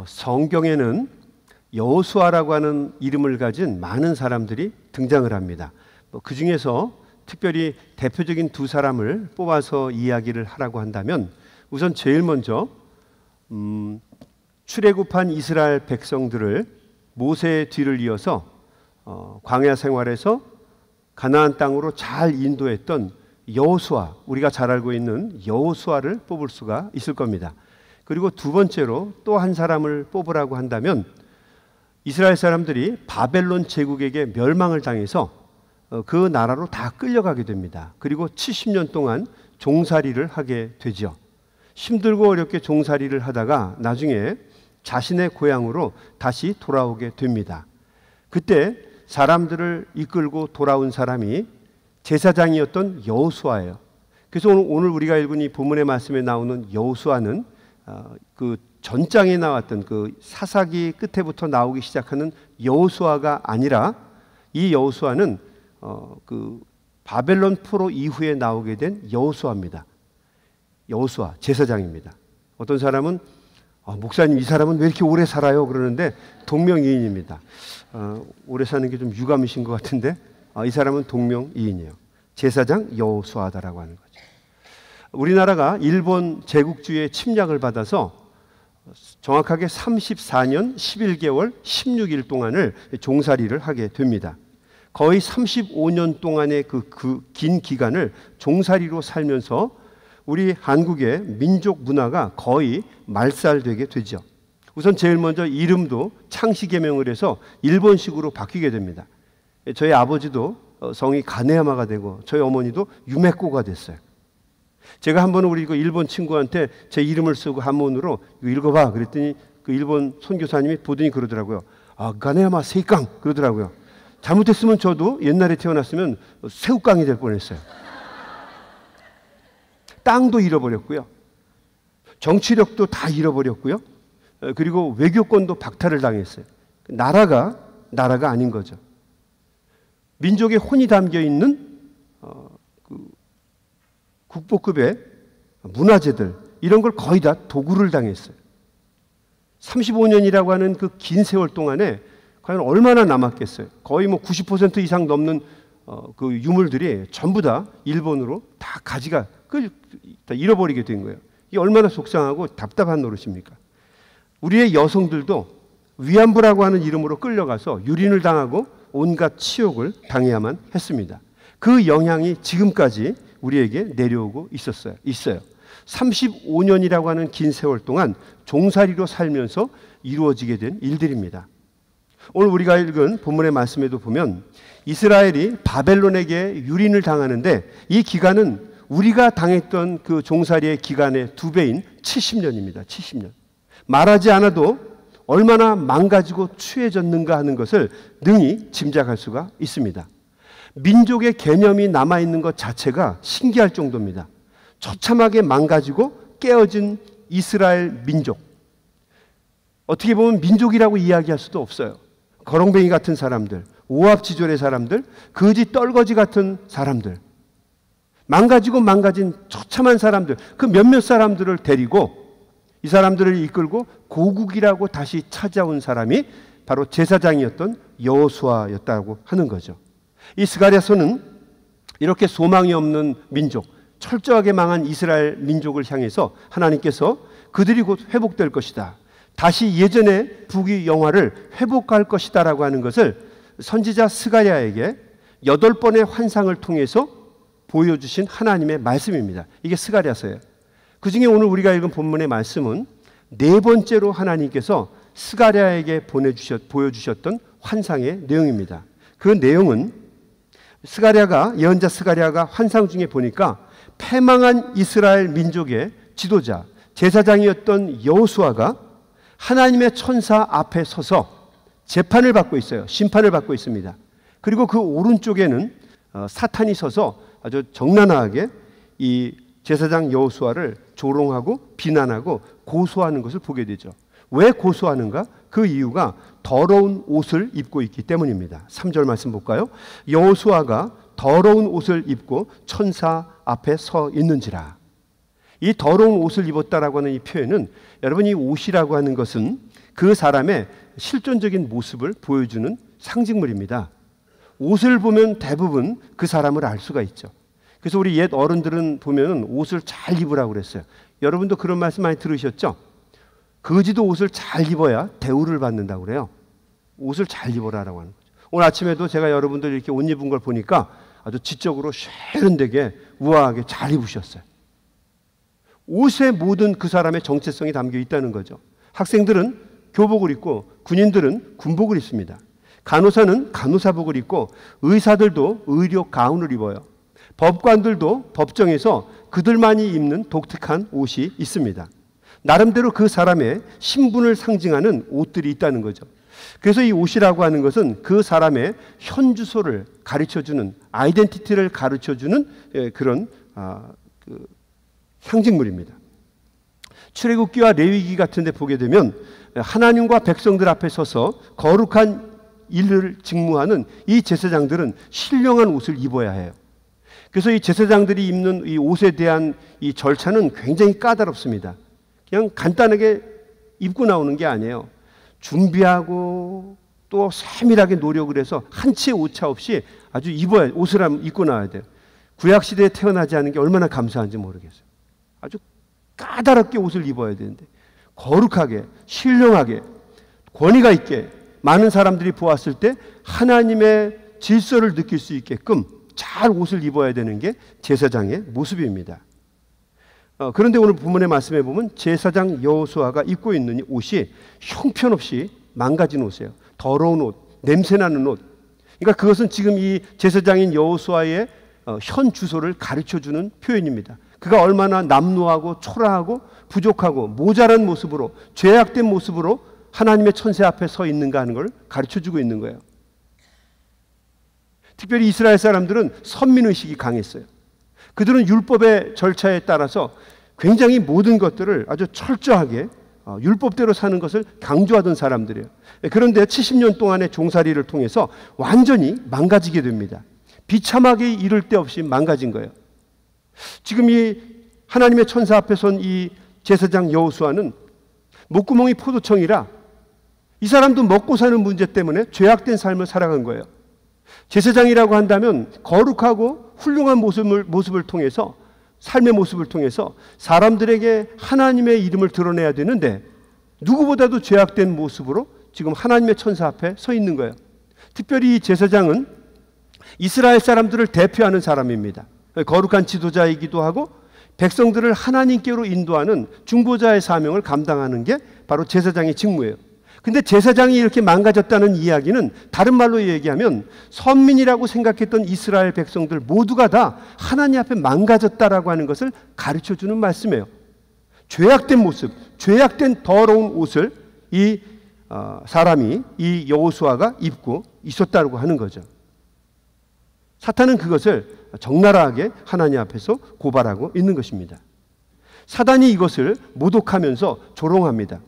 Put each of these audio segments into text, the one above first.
성경에는 여호수아라고 하는 이름을 가진 많은 사람들이 등장을 합니다. 그 중에서 특별히 대표적인 두 사람을 뽑아서 이야기를 하라고 한다면, 우선 제일 먼저 출애굽한 이스라엘 백성들을 모세의 뒤를 이어서 광야 생활에서 가나안 땅으로 잘 인도했던 여호수아, 우리가 잘 알고 있는 여호수아를 뽑을 수가 있을 겁니다. 그리고 두 번째로 또 한 사람을 뽑으라고 한다면, 이스라엘 사람들이 바벨론 제국에게 멸망을 당해서 그 나라로 다 끌려가게 됩니다. 그리고 70년 동안 종살이를 하게 되죠. 힘들고 어렵게 종살이를 하다가 나중에 자신의 고향으로 다시 돌아오게 됩니다. 그때 사람들을 이끌고 돌아온 사람이 제사장이었던 여호수아예요. 그래서 오늘 우리가 읽은 이 본문의 말씀에 나오는 여호수아는 그 전장에 나왔던 그 사사기 끝에부터 나오기 시작하는 여호수아가 아니라, 이 여호수아는 그 바벨론 포로 이후에 나오게 된 여호수아입니다. 여호수아 제사장입니다. 어떤 사람은 목사님, 이 사람은 왜 이렇게 오래 살아요? 그러는데 동명이인입니다. 오래 사는 게 좀 유감이신 것 같은데 이 사람은 동명이인이에요. 제사장 여호수아다라고 하는 거죠. 우리나라가 일본 제국주의의 침략을 받아서 정확하게 34년 11개월 16일 동안을 종살이를 하게 됩니다. 거의 35년 동안의 그 긴 기간을 종살이로 살면서 우리 한국의 민족 문화가 거의 말살되게 되죠. 우선 제일 먼저 이름도 창씨 개명을 해서 일본식으로 바뀌게 됩니다. 저희 아버지도 성이 가네야마가 되고 저희 어머니도 유메코가 됐어요. 제가 한 번은 우리 일본 친구한테 제 이름을 쓰고 한문으로 이거 읽어봐 그랬더니 그 일본 선교사님이 보더니 그러더라고요. 가네야마 세이깡 그러더라고요. 잘못했으면 저도 옛날에 태어났으면 새우깡이 될 뻔했어요. 땅도 잃어버렸고요. 정치력도 다 잃어버렸고요. 그리고 외교권도 박탈을 당했어요. 나라가 아닌 거죠. 민족의 혼이 담겨 있는 국보급의 문화재들, 이런 걸 거의 다 도굴을 당했어요. 35년이라고 하는 그 긴 세월 동안에 과연 얼마나 남았겠어요? 거의 90% 이상 넘는 그 유물들이 전부 다 일본으로 다 가지가 다 잃어버리게 된 거예요. 이게 얼마나 속상하고 답답한 노릇입니까? 우리의 여성들도 위안부라고 하는 이름으로 끌려가서 유린을 당하고 온갖 치욕을 당해야만 했습니다. 그 영향이 지금까지 우리에게 내려오고 있어요. 35년이라고 하는 긴 세월 동안 종살이로 살면서 이루어지게 된 일들입니다. 오늘 우리가 읽은 본문의 말씀에도 보면 이스라엘이 바벨론에게 유린을 당하는데, 이 기간은 우리가 당했던 그 종살이의 기간의 2배인 70년입니다. 70년. 말하지 않아도 얼마나 망가지고 추해졌는가 하는 것을 능히 짐작할 수가 있습니다. 민족의 개념이 남아있는 것 자체가 신기할 정도입니다. 처참하게 망가지고 깨어진 이스라엘 민족. 어떻게 보면 민족이라고 이야기할 수도 없어요. 거렁뱅이 같은 사람들, 오합지졸의 사람들, 거지 떨거지 같은 사람들, 망가지고 망가진 처참한 사람들, 그 몇몇 사람들을 데리고 이 사람들을 이끌고 고국이라고 다시 찾아온 사람이 바로 제사장이었던 여호수아였다고 하는 거죠. 이 스가랴서는 이렇게 소망이 없는 민족, 철저하게 망한 이스라엘 민족을 향해서 하나님께서 그들이 곧 회복될 것이다, 다시 예전의 부귀영화를 회복할 것이다 라고 하는 것을 선지자 스가랴에게 8번의 환상을 통해서 보여주신 하나님의 말씀입니다. 이게 스가랴서예요. 그 중에 오늘 우리가 읽은 본문의 말씀은 4번째로 하나님께서 스가랴에게 보여주셨던 환상의 내용입니다. 그 내용은 예언자 스가랴가 환상 중에 보니까 패망한 이스라엘 민족의 지도자, 제사장이었던 여호수아가 하나님의 천사 앞에 서서 재판을 받고 있어요. 심판을 받고 있습니다. 그리고 그 오른쪽에는 사탄이 서서 아주 적나라하게 이 제사장 여호수아를 조롱하고 비난하고 고소하는 것을 보게 되죠. 왜 고소하는가? 그 이유가 더러운 옷을 입고 있기 때문입니다. 3절 말씀 볼까요? 여호수아가 더러운 옷을 입고 천사 앞에 서 있는지라. 이 더러운 옷을 입었다라고 하는 이 표현은, 여러분, 이 옷이라고 하는 것은 그 사람의 실존적인 모습을 보여주는 상징물입니다. 옷을 보면 대부분 그 사람을 알 수가 있죠. 그래서 우리 옛 어른들은 보면 옷을 잘 입으라고 그랬어요. 여러분도 그런 말씀 많이 들으셨죠? 거지도 옷을 잘 입어야 대우를 받는다고 그래요. 옷을 잘 입어라라고 하는 거죠. 오늘 아침에도 제가 여러분들 이렇게 옷 입은 걸 보니까 아주 지적으로 세련되게 우아하게 잘 입으셨어요. 옷에 모든 그 사람의 정체성이 담겨 있다는 거죠. 학생들은 교복을 입고 군인들은 군복을 입습니다. 간호사는 간호사복을 입고 의사들도 의료 가운을 입어요. 법관들도 법정에서 그들만이 입는 독특한 옷이 있습니다. 나름대로 그 사람의 신분을 상징하는 옷들이 있다는 거죠. 그래서 이 옷이라고 하는 것은 그 사람의 현주소를 가르쳐주는, 아이덴티티를 가르쳐주는 그런 상징물입니다. 출애굽기와 레위기 같은 데 보게 되면 하나님과 백성들 앞에 서서 거룩한 일을 직무하는 이 제사장들은 신령한 옷을 입어야 해요. 그래서 이 제사장들이 입는 이 옷에 대한 이 절차는 굉장히 까다롭습니다. 그냥 간단하게 입고 나오는 게 아니에요. 준비하고 또 세밀하게 노력을 해서 한 치의 오차 없이 아주 옷을 입고 나와야 돼요. 구약시대에 태어나지 않은 게 얼마나 감사한지 모르겠어요. 아주 까다롭게 옷을 입어야 되는데 거룩하게, 신령하게, 권위가 있게 많은 사람들이 보았을 때 하나님의 질서를 느낄 수 있게끔 잘 옷을 입어야 되는 게 제사장의 모습입니다. 그런데 오늘 본문의 말씀에 보면 제사장 여호수아가 입고 있는 옷이 형편없이 망가진 옷이에요. 더러운 옷, 냄새나는 옷. 그러니까 그것은 지금 이 제사장인 여호수아의 현 주소를 가르쳐주는 표현입니다. 그가 얼마나 남루하고 초라하고 부족하고 모자란 모습으로, 죄악된 모습으로 하나님의 천세 앞에 서 있는가 하는 걸 가르쳐주고 있는 거예요. 특별히 이스라엘 사람들은 선민의식이 강했어요. 그들은 율법의 절차에 따라서 굉장히 모든 것들을 아주 철저하게 율법대로 사는 것을 강조하던 사람들이에요. 그런데 70년 동안의 종살이를 통해서 완전히 망가지게 됩니다. 비참하게 이를 데 없이 망가진 거예요. 지금 이 하나님의 천사 앞에 선 이 제사장 여호수아는 목구멍이 포도청이라 이 사람도 먹고 사는 문제 때문에 죄악된 삶을 살아간 거예요. 제사장이라고 한다면 거룩하고 훌륭한 모습을 통해서, 삶의 모습을 통해서 사람들에게 하나님의 이름을 드러내야 되는데 누구보다도 죄악된 모습으로 지금 하나님의 천사 앞에 서 있는 거예요. 특별히 이 제사장은 이스라엘 사람들을 대표하는 사람입니다. 거룩한 지도자이기도 하고 백성들을 하나님께로 인도하는 중보자의 사명을 감당하는 게 바로 제사장의 직무예요. 근데 제사장이 이렇게 망가졌다는 이야기는 다른 말로 얘기하면 선민이라고 생각했던 이스라엘 백성들 모두가 다 하나님 앞에 망가졌다라고 하는 것을 가르쳐주는 말씀이에요. 죄악된 모습, 죄악된 더러운 옷을 이 사람이, 이 여호수아가 입고 있었다고 하는 거죠. 사탄은 그것을 적나라하게 하나님 앞에서 고발하고 있는 것입니다. 사단이 이것을 모독하면서 조롱합니다.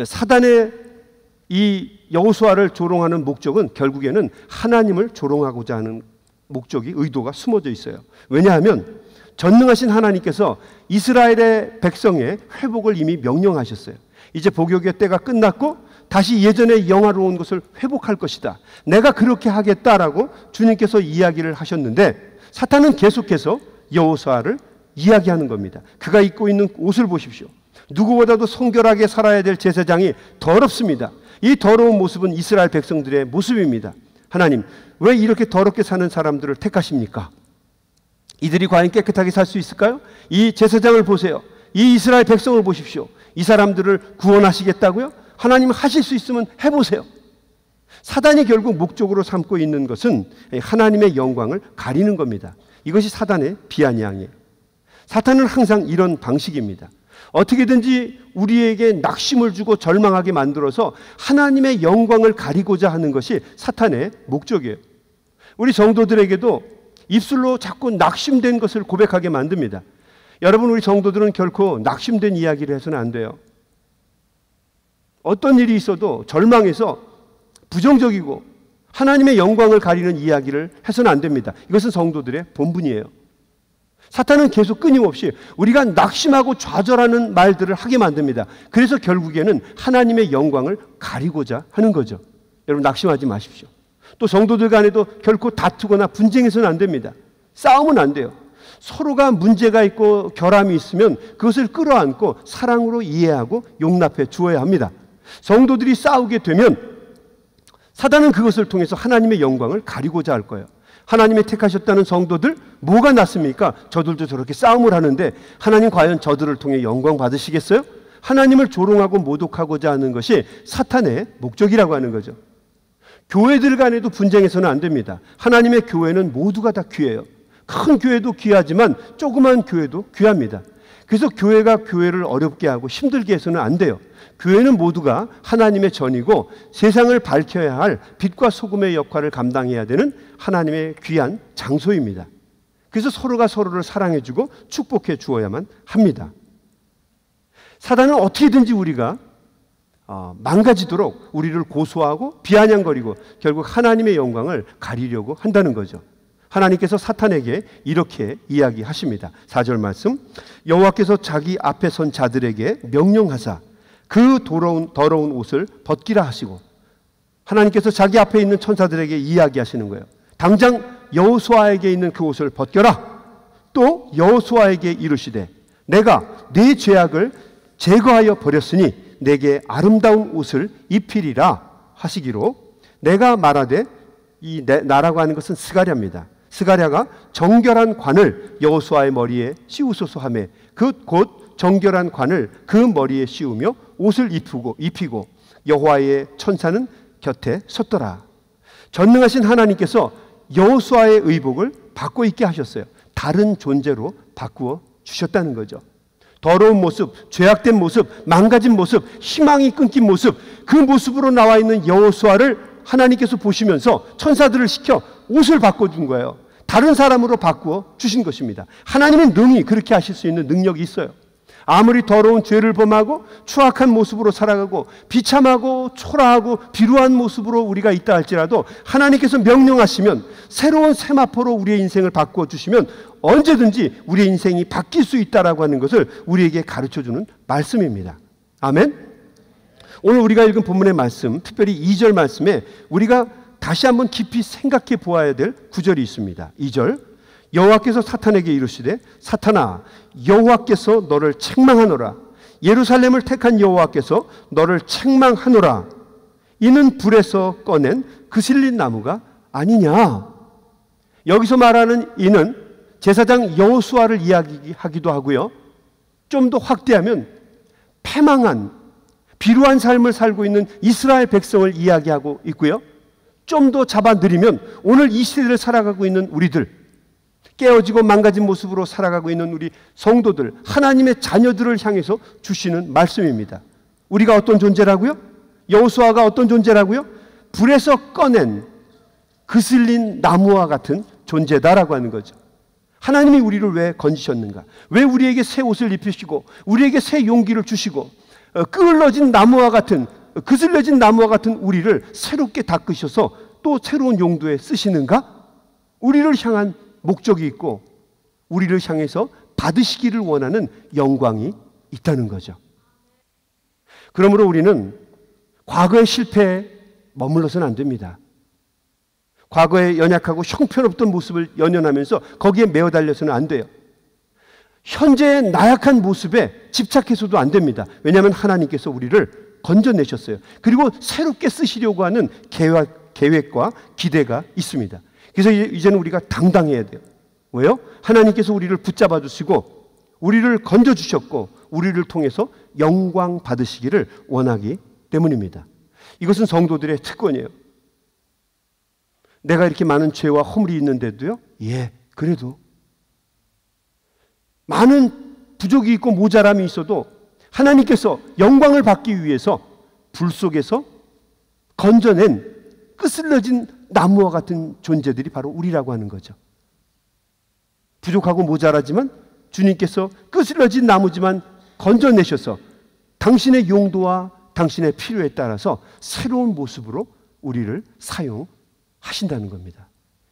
사단의 이 여호수아를 조롱하는 목적은 결국에는 하나님을 조롱하고자 하는 목적이, 의도가 숨어져 있어요. 왜냐하면 전능하신 하나님께서 이스라엘의 백성의 회복을 이미 명령하셨어요. 이제 복역의 때가 끝났고 다시 예전의 영화로운 것을 회복할 것이다. 내가 그렇게 하겠다라고 주님께서 이야기를 하셨는데 사탄은 계속해서 여호수아를 이야기하는 겁니다. 그가 입고 있는 옷을 보십시오. 누구보다도 성결하게 살아야 될 제사장이 더럽습니다. 이 더러운 모습은 이스라엘 백성들의 모습입니다. 하나님, 왜 이렇게 더럽게 사는 사람들을 택하십니까? 이들이 과연 깨끗하게 살 수 있을까요? 이 제사장을 보세요. 이 이스라엘 백성을 보십시오. 이 사람들을 구원하시겠다고요? 하나님 하실 수 있으면 해보세요. 사단이 결국 목적으로 삼고 있는 것은 하나님의 영광을 가리는 겁니다. 이것이 사단의 비아냥이에요. 사탄은 항상 이런 방식입니다. 어떻게든지 우리에게 낙심을 주고 절망하게 만들어서 하나님의 영광을 가리고자 하는 것이 사탄의 목적이에요. 우리 성도들에게도 입술로 자꾸 낙심된 것을 고백하게 만듭니다. 여러분, 우리 성도들은 결코 낙심된 이야기를 해서는 안 돼요. 어떤 일이 있어도 절망해서 부정적이고 하나님의 영광을 가리는 이야기를 해서는 안 됩니다. 이것은 성도들의 본분이에요. 사탄은 계속 끊임없이 우리가 낙심하고 좌절하는 말들을 하게 만듭니다. 그래서 결국에는 하나님의 영광을 가리고자 하는 거죠. 여러분 낙심하지 마십시오. 또 성도들 간에도 결코 다투거나 분쟁해서는 안 됩니다. 싸우면 안 돼요. 서로가 문제가 있고 결함이 있으면 그것을 끌어안고 사랑으로 이해하고 용납해 주어야 합니다. 성도들이 싸우게 되면 사단은 그것을 통해서 하나님의 영광을 가리고자 할 거예요. 하나님의 택하셨다는 성도들 뭐가 낫습니까? 저들도 저렇게 싸움을 하는데 하나님 과연 저들을 통해 영광 받으시겠어요? 하나님을 조롱하고 모독하고자 하는 것이 사탄의 목적이라고 하는 거죠. 교회들 간에도 분쟁해서는 안 됩니다. 하나님의 교회는 모두가 다 귀해요. 큰 교회도 귀하지만 조그만 교회도 귀합니다. 그래서 교회가 교회를 어렵게 하고 힘들게 해서는 안 돼요. 교회는 모두가 하나님의 전이고 세상을 밝혀야 할 빛과 소금의 역할을 감당해야 되는 하나님의 귀한 장소입니다. 그래서 서로가 서로를 사랑해주고 축복해 주어야만 합니다. 사단은 어떻게든지 우리가 망가지도록 우리를 고소하고 비아냥거리고 결국 하나님의 영광을 가리려고 한다는 거죠. 하나님께서 사탄에게 이렇게 이야기하십니다. 4절 말씀, 여호와께서 자기 앞에 선 자들에게 명령하사 그 더러운 옷을 벗기라 하시고, 하나님께서 자기 앞에 있는 천사들에게 이야기하시는 거예요. 당장 여호수아에게 있는 그 옷을 벗겨라. 또 여호수아에게 이르시되 내가 네 죄악을 제거하여 버렸으니 내게 아름다운 옷을 입히리라 하시기로, 내가 말하되, 이 나라고 하는 것은 스가랴입니다. 스가랴가 정결한 관을 여호수아의 머리에 씌우소서 하며 그 곧 정결한 관을 그 머리에 씌우며 옷을 입히고 여호와의 천사는 곁에 섰더라. 전능하신 하나님께서 여호수아의 의복을 바꿔 입게 하셨어요. 다른 존재로 바꾸어 주셨다는 거죠. 더러운 모습, 죄악된 모습, 망가진 모습, 희망이 끊긴 모습, 그 모습으로 나와 있는 여호수아를 하나님께서 보시면서 천사들을 시켜 옷을 바꿔준 거예요. 다른 사람으로 바꾸어 주신 것입니다. 하나님은 능히 그렇게 하실 수 있는 능력이 있어요. 아무리 더러운 죄를 범하고 추악한 모습으로 살아가고 비참하고 초라하고 비루한 모습으로 우리가 있다 할지라도 하나님께서 명령하시면 새로운 세마포로 우리의 인생을 바꾸어 주시면 언제든지 우리의 인생이 바뀔 수 있다라고 하는 것을 우리에게 가르쳐주는 말씀입니다. 아멘. 오늘 우리가 읽은 본문의 말씀, 특별히 2절 말씀에 우리가 다시 한번 깊이 생각해 보아야 될 구절이 있습니다. 2절, 여호와께서 사탄에게 이르시되 사탄아, 여호와께서 너를 책망하노라. 예루살렘을 택한 여호와께서 너를 책망하노라. 이는 불에서 꺼낸 그슬린 나무가 아니냐. 여기서 말하는 이는 제사장 여호수아를 이야기하기도 하고요, 좀 더 확대하면 패망한 비루한 삶을 살고 있는 이스라엘 백성을 이야기하고 있고요, 좀 더 잡아들이면 오늘 이 시대를 살아가고 있는 우리들, 깨어지고 망가진 모습으로 살아가고 있는 우리 성도들, 하나님의 자녀들을 향해서 주시는 말씀입니다. 우리가 어떤 존재라고요? 여호수아가 어떤 존재라고요? 불에서 꺼낸 그슬린 나무와 같은 존재다라고 하는 거죠. 하나님이 우리를 왜 건지셨는가? 왜 우리에게 새 옷을 입히시고 우리에게 새 용기를 주시고 끄을러진 나무와 같은, 그슬려진 나무와 같은 우리를 새롭게 닦으셔서 또 새로운 용도에 쓰시는가? 우리를 향한 목적이 있고 우리를 향해서 받으시기를 원하는 영광이 있다는 거죠. 그러므로 우리는 과거의 실패에 머물러서는 안 됩니다. 과거의 연약하고 형편없던 모습을 연연하면서 거기에 매어 달려서는 안 돼요. 현재의 나약한 모습에 집착해서도 안 됩니다. 왜냐하면 하나님께서 우리를 건져내셨어요. 그리고 새롭게 쓰시려고 하는 계획과 기대가 있습니다. 그래서 이제는 우리가 당당해야 돼요. 왜요? 하나님께서 우리를 붙잡아 주시고 우리를 건져주셨고 우리를 통해서 영광 받으시기를 원하기 때문입니다. 이것은 성도들의 특권이에요. 내가 이렇게 많은 죄와 허물이 있는데도요, 그래도 많은 부족이 있고 모자람이 있어도 하나님께서 영광을 받기 위해서 불 속에서 건져낸 끄슬러진 나무와 같은 존재들이 바로 우리라고 하는 거죠. 부족하고 모자라지만 주님께서 끄슬러진 나무지만 건져내셔서 당신의 용도와 당신의 필요에 따라서 새로운 모습으로 우리를 사용하신다는 겁니다.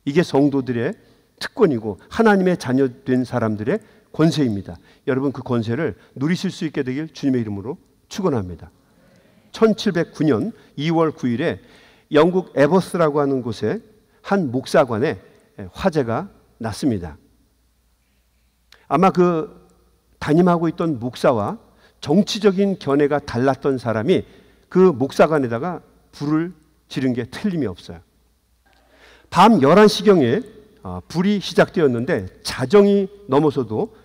이게 성도들의 특권이고 하나님의 자녀된 사람들의 권세입니다. 여러분 그 권세를 누리실 수 있게 되길 주님의 이름으로 축원합니다. 1709년 2월 9일에 영국 에버스라고 하는 곳에 한 목사관에 화재가 났습니다. 아마 그 담임하고 있던 목사와 정치적인 견해가 달랐던 사람이 그 목사관에다가 불을 지른 게 틀림이 없어요. 밤 11시경에 불이 시작되었는데 자정이 넘어서도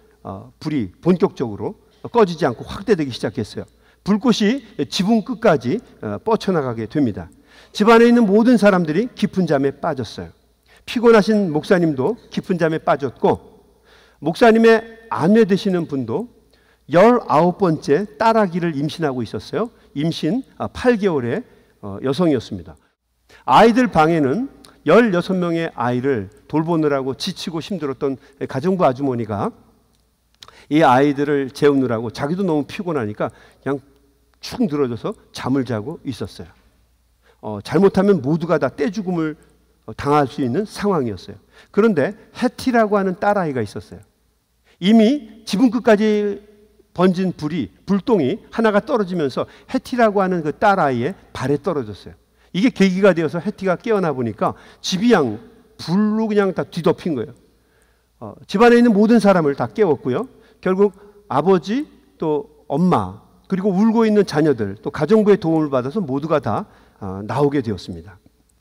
불이 본격적으로 꺼지지 않고 확대되기 시작했어요. 불꽃이 지붕 끝까지 뻗쳐나가게 됩니다. 집안에 있는 모든 사람들이 깊은 잠에 빠졌어요. 피곤하신 목사님도 깊은 잠에 빠졌고 목사님의 아내 되시는 분도 19번째 딸아기를 임신하고 있었어요. 임신 8개월의 여성이었습니다. 아이들 방에는 16명의 아이를 돌보느라고 지치고 힘들었던 가정부 아주머니가 이 아이들을 재우느라고 자기도 너무 피곤하니까 그냥 축 늘어져서 잠을 자고 있었어요. 잘못하면 모두가 다 떼죽음을 당할 수 있는 상황이었어요. 그런데 해티라고 하는 딸아이가 있었어요. 이미 지붕 끝까지 번진 불똥이 하나가 떨어지면서 해티라고 하는 그 딸아이의 발에 떨어졌어요. 이게 계기가 되어서 해티가 깨어나 보니까 집이 그냥 불로 그냥 다 뒤덮인 거예요. 집안에 있는 모든 사람을 다 깨웠고요. 결국 아버지 또 엄마 그리고 울고 있는 자녀들 또 가정부의 도움을 받아서 모두가 다 나오게 되었습니다.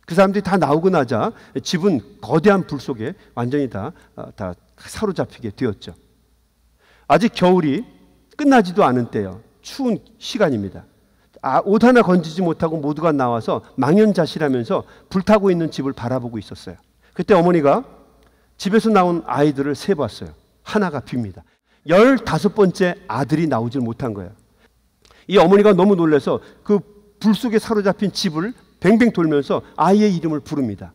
그 사람들이 다 나오고 나자 집은 거대한 불 속에 완전히 다 사로잡히게 되었죠. 아직 겨울이 끝나지도 않은 때요. 추운 시간입니다. 옷 하나 건지지 못하고 모두가 나와서 망연자실하면서 불타고 있는 집을 바라보고 있었어요. 그때 어머니가 집에서 나온 아이들을 세봤어요. 하나가 빕니다. 15번째 아들이 나오질 못한 거예요. 이 어머니가 너무 놀라서 그 불 속에 사로잡힌 집을 뱅뱅 돌면서 아이의 이름을 부릅니다.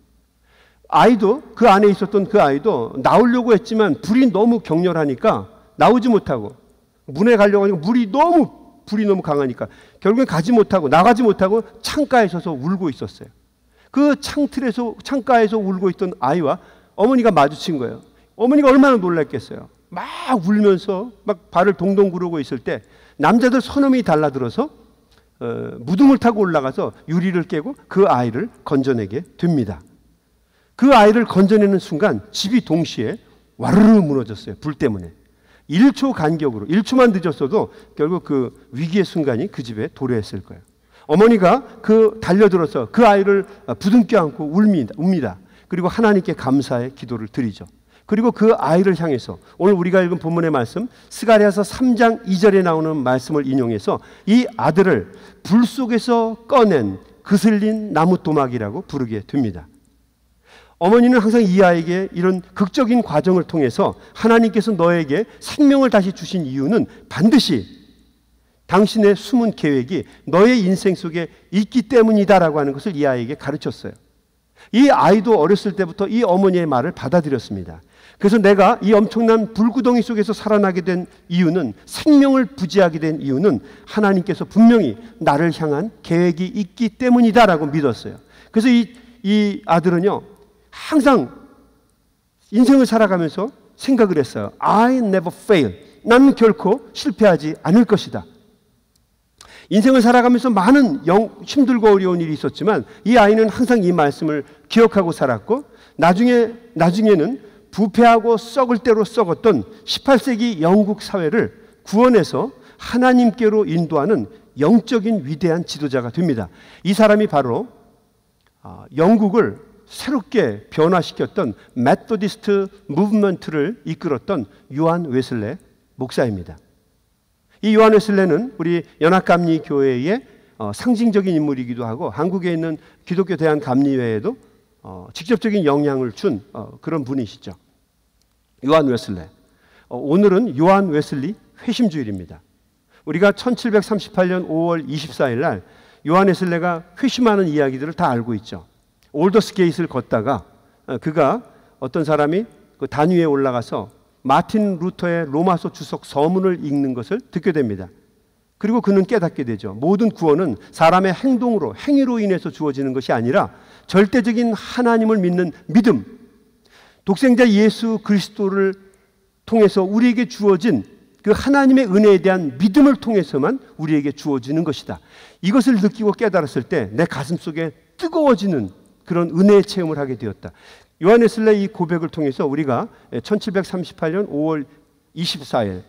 아이도 그 안에 있었던 그 아이도 나오려고 했지만 불이 너무 격렬하니까 나오지 못하고 문에 가려고 하니까 불이 너무 강하니까 결국엔 가지 못하고 나가지 못하고 창가에 서서 울고 있었어요. 그 창가에서 울고 있던 아이와 어머니가 마주친 거예요. 어머니가 얼마나 놀랐겠어요. 막 울면서 막 발을 동동 구르고 있을 때 남자들 서너미 달라들어서 무등을 타고 올라가서 유리를 깨고 그 아이를 건져내게 됩니다. 그 아이를 건져내는 순간 집이 동시에 와르르 무너졌어요. 불 때문에. 1초 간격으로 1초만 늦었어도 결국 그 위기의 순간이 그 집에 도래했을 거예요. 어머니가 달려들어서 그 아이를 부둥켜 안고 웁니다. 그리고 하나님께 감사의 기도를 드리죠. 그리고 그 아이를 향해서 오늘 우리가 읽은 본문의 말씀 스가랴서 3장 2절에 나오는 말씀을 인용해서 이 아들을 불 속에서 꺼낸 그슬린 나무토막이라고 부르게 됩니다. 어머니는 항상 이 아이에게 이런 극적인 과정을 통해서 하나님께서 너에게 생명을 다시 주신 이유는 반드시 당신의 숨은 계획이 너의 인생 속에 있기 때문이다라고 하는 것을 이 아이에게 가르쳤어요. 이 아이도 어렸을 때부터 이 어머니의 말을 받아들였습니다. 그래서 내가 이 엄청난 불구덩이 속에서 살아나게 된 이유는 생명을 부지하게 된 이유는 하나님께서 분명히 나를 향한 계획이 있기 때문이다라고 믿었어요. 그래서 이 아들은요 항상 인생을 살아가면서 생각을 했어요. I never fail. 나는 결코 실패하지 않을 것이다. 인생을 살아가면서 많은 힘들고 어려운 일이 있었지만 이 아이는 항상 이 말씀을 기억하고 살았고 나중에는 부패하고 썩을 대로 썩었던 18세기 영국 사회를 구원해서 하나님께로 인도하는 영적인 위대한 지도자가 됩니다. 이 사람이 바로 영국을 새롭게 변화시켰던 메토디스트 무브먼트를 이끌었던 요한 웨슬레 목사입니다. 이 요한 웨슬레는 우리 연합감리 교회의 상징적인 인물이기도 하고 한국에 있는 기독교 대한감리회에도 직접적인 영향을 준 그런 분이시죠. 요한 웨슬레. 오늘은 요한 웨슬리 회심주일입니다. 우리가 1738년 5월 24일 날 요한 웨슬레가 회심하는 이야기들을 다 알고 있죠. 올더스 게이트를 걷다가 그가 어떤 사람이 그 단 위에 올라가서 마틴 루터의 로마서 주석 서문을 읽는 것을 듣게 됩니다. 그리고 그는 깨닫게 되죠. 모든 구원은 사람의 행위로 인해서 주어지는 것이 아니라 절대적인 하나님을 믿는 믿음, 독생자 예수 그리스도를 통해서 우리에게 주어진 그 하나님의 은혜에 대한 믿음을 통해서만 우리에게 주어지는 것이다. 이것을 느끼고 깨달았을 때 내 가슴 속에 뜨거워지는 그런 은혜의 체험을 하게 되었다. 요한 웨슬레의 이 고백을 통해서 우리가 1738년 5월 24일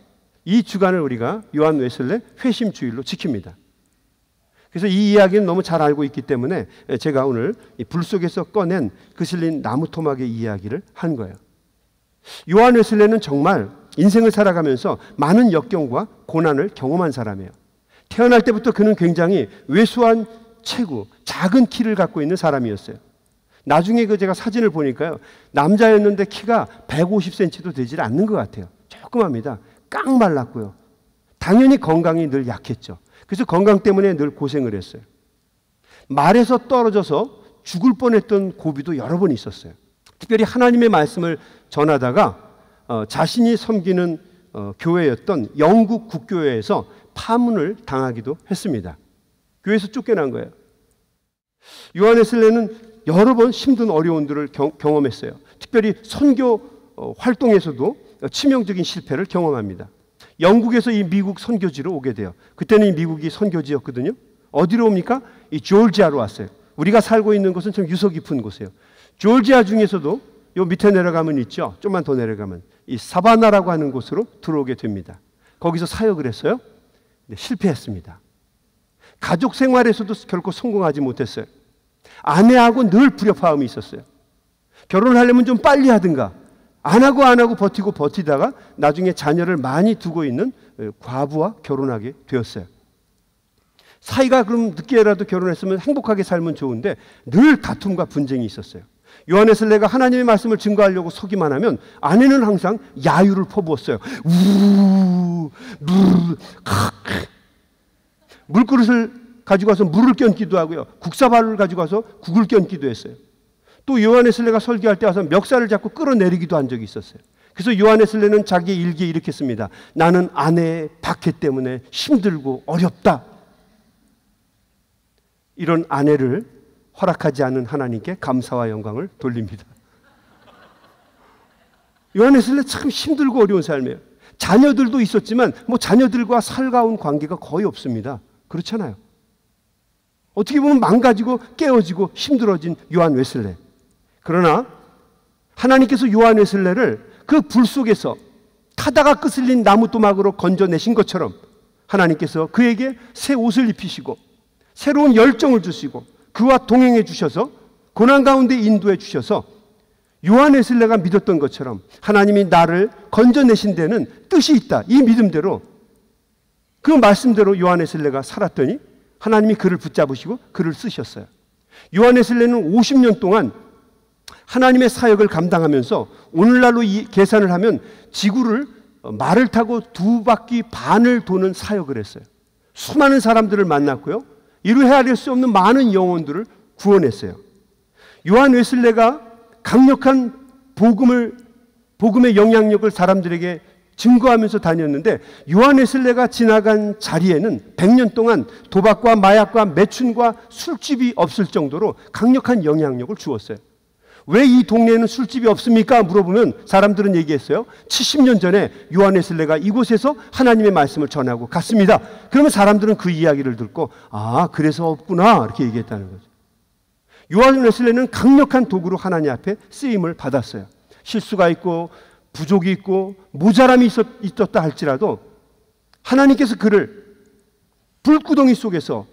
이 주간을 우리가 요한 웨슬레 회심 주일로 지킵니다. 그래서 이 이야기는 너무 잘 알고 있기 때문에 제가 오늘 불 속에서 꺼낸 그슬린 나무 토막의 이야기를 한 거예요. 요한 웨슬레는 정말 인생을 살아가면서 많은 역경과 고난을 경험한 사람이에요. 태어날 때부터 그는 굉장히 왜소한 체구, 작은 키를 갖고 있는 사람이었어요. 나중에 제가 사진을 보니까요, 남자였는데 키가 150cm도 되질 않는 것 같아요. 조그맣니다. 깡 말랐고요. 당연히 건강이 늘 약했죠. 그래서 건강 때문에 늘 고생을 했어요. 말에서 떨어져서 죽을 뻔했던 고비도 여러 번 있었어요. 특별히 하나님의 말씀을 전하다가 자신이 섬기는 교회였던 영국 국교회에서 파문을 당하기도 했습니다. 교회에서 쫓겨난 거예요. 요한 웨슬레는 여러 번 힘든 어려움들을 경험했어요. 특별히 선교 활동에서도 치명적인 실패를 경험합니다. 영국에서 이 미국 선교지로 오게 돼요. 그때는 이 미국이 선교지였거든요. 어디로 옵니까? 이 조지아로 왔어요. 우리가 살고 있는 곳은 좀 유서 깊은 곳이에요. 조지아 중에서도 요 밑에 내려가면 있죠. 좀만 더 내려가면 이 사바나라고 하는 곳으로 들어오게 됩니다. 거기서 사역을 했어요. 네, 실패했습니다. 가족 생활에서도 결코 성공하지 못했어요. 아내하고 늘 불협화음이 있었어요. 결혼하려면 좀 빨리 하든가 안 하고 버티고 버티다가 나중에 자녀를 많이 두고 있는 과부와 결혼하게 되었어요. 사이가 그럼 늦게라도 결혼했으면 행복하게 살면 좋은데 늘 다툼과 분쟁이 있었어요. 요한 웨슬레가 하나님의 말씀을 증거하려고 서기만 하면 아내는 항상 야유를 퍼부었어요. 물그릇을 가지고 와서 물을 껴기도 하고요. 국사발을 가지고 와서 국을 껴기도 했어요. 또 요한 웨슬레가 설교할 때 와서 멱살을 잡고 끌어내리기도 한 적이 있었어요. 그래서 요한 웨슬레는 자기 일기에 이렇게 씁니다. 나는 아내의 박해 때문에 힘들고 어렵다. 이런 아내를 허락하지 않은 하나님께 감사와 영광을 돌립니다. 요한 웨슬레 참 힘들고 어려운 삶이에요. 자녀들도 있었지만 자녀들과 살가운 관계가 거의 없습니다. 그렇잖아요. 어떻게 보면 망가지고 깨어지고 힘들어진 요한 웨슬레. 그러나 하나님께서 요한 웨슬레를 그 불 속에서 타다가 끄슬린 나무 토막으로 건져내신 것처럼 하나님께서 그에게 새 옷을 입히시고 새로운 열정을 주시고 그와 동행해 주셔서 고난 가운데 인도해 주셔서 요한 웨슬레가 믿었던 것처럼 하나님이 나를 건져내신 데는 뜻이 있다. 이 믿음대로 그 말씀대로 요한 웨슬레가 살았더니 하나님이 그를 붙잡으시고 그를 쓰셨어요. 요한 웨슬레는 50년 동안 하나님의 사역을 감당하면서 오늘날로 계산을 하면 지구를 말을 타고 2바퀴 반을 도는 사역을 했어요. 수많은 사람들을 만났고요. 이루 헤아릴 수 없는 많은 영혼들을 구원했어요. 요한 웨슬레가 강력한 복음의 영향력을 사람들에게 증거하면서 다녔는데 요한 웨슬레가 지나간 자리에는 100년 동안 도박과 마약과 매춘과 술집이 없을 정도로 강력한 영향력을 주었어요. 왜 이 동네에는 술집이 없습니까? 물어보면 사람들은 얘기했어요. 70년 전에 요한 웨슬레가 이곳에서 하나님의 말씀을 전하고 갔습니다. 그러면 사람들은 그 이야기를 듣고 그래서 없구나 이렇게 얘기했다는 거죠. 요한 웨슬레는 강력한 도구로 하나님 앞에 쓰임을 받았어요. 실수가 있고 부족이 있고 모자람이 있었다 할지라도 하나님께서 그를 불구덩이 속에서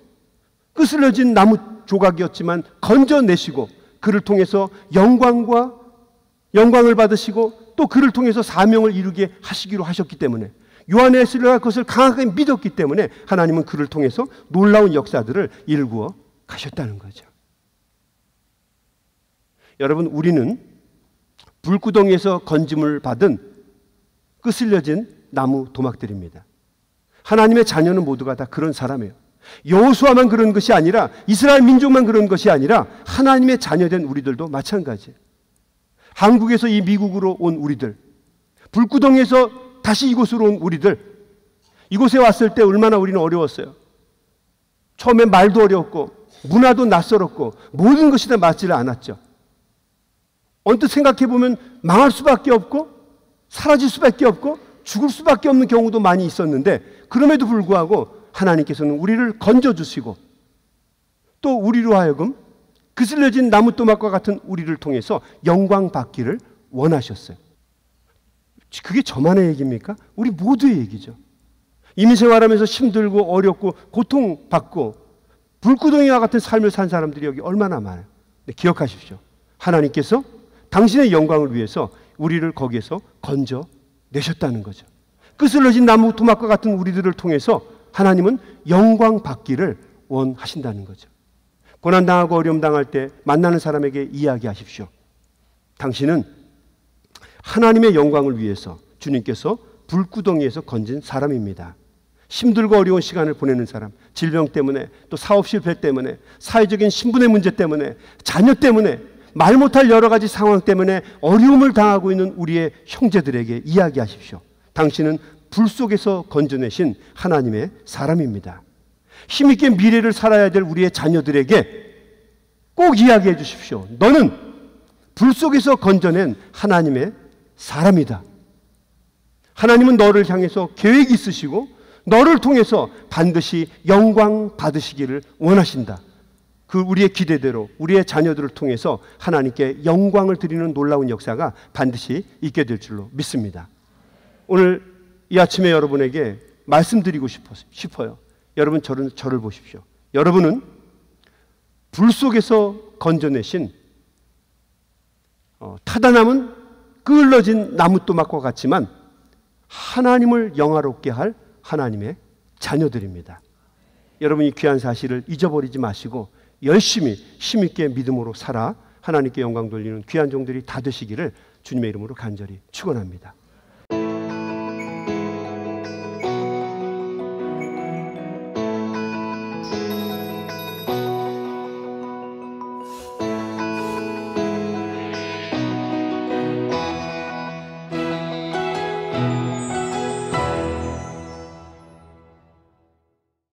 끄스러진 나무 조각이었지만 건져내시고 그를 통해서 영광을 받으시고 또 그를 통해서 사명을 이루게 하시기로 하셨기 때문에 요한 웨슬레가 그것을 강하게 믿었기 때문에 하나님은 그를 통해서 놀라운 역사들을 일구어 가셨다는 거죠. 여러분, 우리는 불구덩이에서 건짐을 받은 끄슬려진 나무 도막들입니다. 하나님의 자녀는 모두가 다 그런 사람이에요. 여호수아만 그런 것이 아니라 이스라엘 민족만 그런 것이 아니라 하나님의 자녀된 우리들도 마찬가지예요. 한국에서 이 미국으로 온 우리들, 불구덩이에서 다시 이곳으로 온 우리들, 이곳에 왔을 때 얼마나 우리는 어려웠어요. 처음에 말도 어려웠고 문화도 낯설었고 모든 것이 다 맞지를 않았죠. 언뜻 생각해 보면 망할 수밖에 없고 사라질 수밖에 없고 죽을 수밖에 없는 경우도 많이 있었는데, 그럼에도 불구하고 하나님께서는 우리를 건져주시고 또 우리로 하여금 그슬려진 나무토막과 같은 우리를 통해서 영광 받기를 원하셨어요. 그게 저만의 얘기입니까? 우리 모두의 얘기죠. 이민 생활하면서 힘들고 어렵고 고통받고 불구덩이와 같은 삶을 산 사람들이 여기 얼마나 많아요. 기억하십시오. 하나님께서 당신의 영광을 위해서 우리를 거기에서 건져내셨다는 거죠. 그슬러진 나무 토막과 같은 우리들을 통해서 하나님은 영광 받기를 원하신다는 거죠. 고난당하고 어려움 당할 때 만나는 사람에게 이야기하십시오. 당신은 하나님의 영광을 위해서 주님께서 불구덩이에서 건진 사람입니다. 힘들고 어려운 시간을 보내는 사람, 질병 때문에 또 사업 실패 때문에 사회적인 신분의 문제 때문에 자녀 때문에 말 못할 여러 가지 상황 때문에 어려움을 당하고 있는 우리의 형제들에게 이야기하십시오. 당신은 불 속에서 건져내신 하나님의 사람입니다. 힘있게 미래를 살아야 될 우리의 자녀들에게 꼭 이야기해 주십시오. 너는 불 속에서 건져낸 하나님의 사람이다. 하나님은 너를 향해서 계획이 있으시고 너를 통해서 반드시 영광 받으시기를 원하신다. 그 우리의 기대대로 우리의 자녀들을 통해서 하나님께 영광을 드리는 놀라운 역사가 반드시 있게 될 줄로 믿습니다. 오늘 이 아침에 여러분에게 말씀드리고 싶어요. 여러분 저를 보십시오. 여러분은 불 속에서 건져내신 타다남은 끄을러진 나무토막과 같지만 하나님을 영화롭게 할 하나님의 자녀들입니다. 여러분 이 귀한 사실을 잊어버리지 마시고 열심히 힘있게 믿음으로 살아 하나님께 영광 돌리는 귀한 종들이 다 되시기를 주님의 이름으로 간절히 축원합니다.